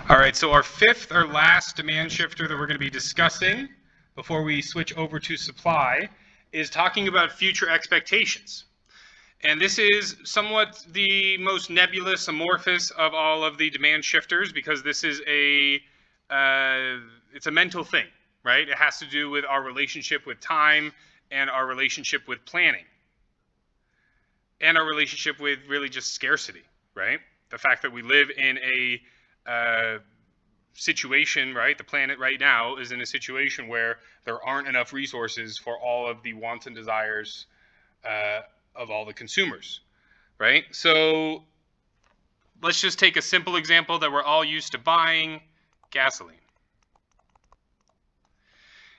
All right, so our fifth or last demand shifter that we're going to be discussing before we switch over to supply is talking about future expectations. And this is somewhat the most nebulous, amorphous of all of the demand shifters because this is it's a mental thing, right? It has to do with our relationship with time and our relationship with planning and our relationship with really just scarcity, right? The fact that we live in a situation, right? The planet right now is in a situation where there aren't enough resources for all of the wants and desires of all the consumers, right? So let's just take a simple example that we're all used to buying, gasoline.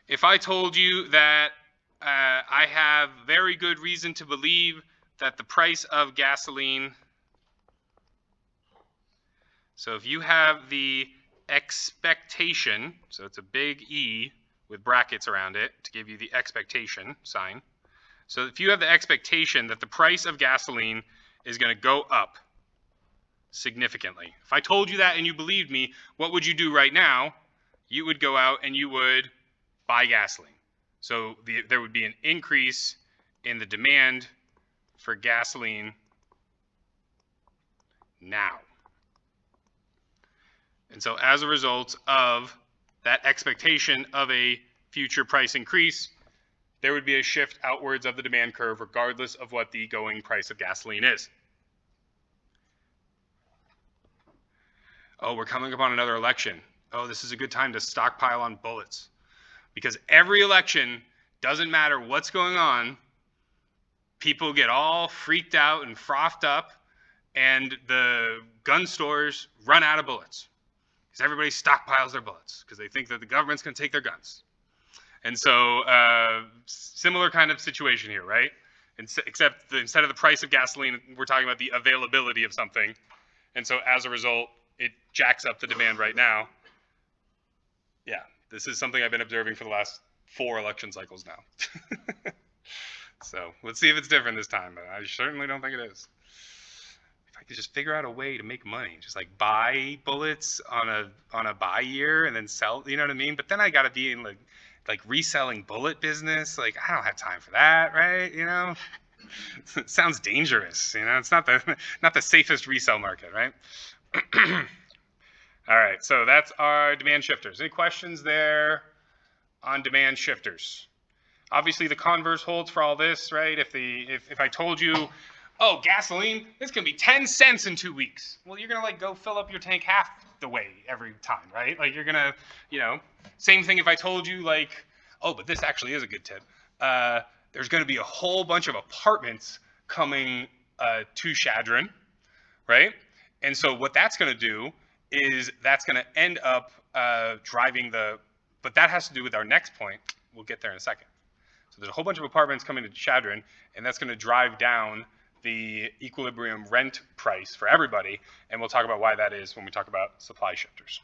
If I told you that I have very good reason to believe that the price of gasoline, so if you have the expectation, so it's a big E with brackets around it to give you the expectation sign. So if you have the expectation that the price of gasoline is going to go up significantly, if I told you that and you believed me, what would you do right now? You would go out and you would buy gasoline. So there would be an increase in the demand for gasoline now. And so as a result of that expectation of a future price increase, there would be a shift outwards of the demand curve regardless of what the going price of gasoline is. Oh, we're coming up on another election. Oh, this is a good time to stockpile on bullets. Because every election, doesn't matter what's going on, people get all freaked out and frothed up, and the gun stores run out of bullets. Because everybody stockpiles their bullets because they think that the government's going to take their guns. And so similar kind of situation here, right? Except instead of the price of gasoline, we're talking about the availability of something. And so as a result, it jacks up the demand right now. Yeah, this is something I've been observing for the last 4 election cycles now. So let's see if it's different this time. But I certainly don't think it is. If I could just figure out a way to make money, just like buy bullets on a buy year and then sell, you know what I mean? But then I got to be in like reselling bullet business. Like I don't have time for that, right? You know, it sounds dangerous. You know, it's not the safest resale market, right? All right, so that's our demand shifters. Any questions there on demand shifters? Obviously, the converse holds for all this, right? If I told you, oh, gasoline, it's gonna be 10 cents in 2 weeks. Well, you're gonna like go fill up your tank half the way every time, right? Like you're gonna, you know, same thing if I told you like, oh, but this actually is a good tip. There's gonna be a whole bunch of apartments coming to Chadron, right? And so what that's gonna do is that's gonna end up driving but that has to do with our next point. We'll get there in a second. So there's a whole bunch of apartments coming to Chadron, and that's gonna drive down the equilibrium rent price for everybody, and we'll talk about why that is when we talk about supply shifters.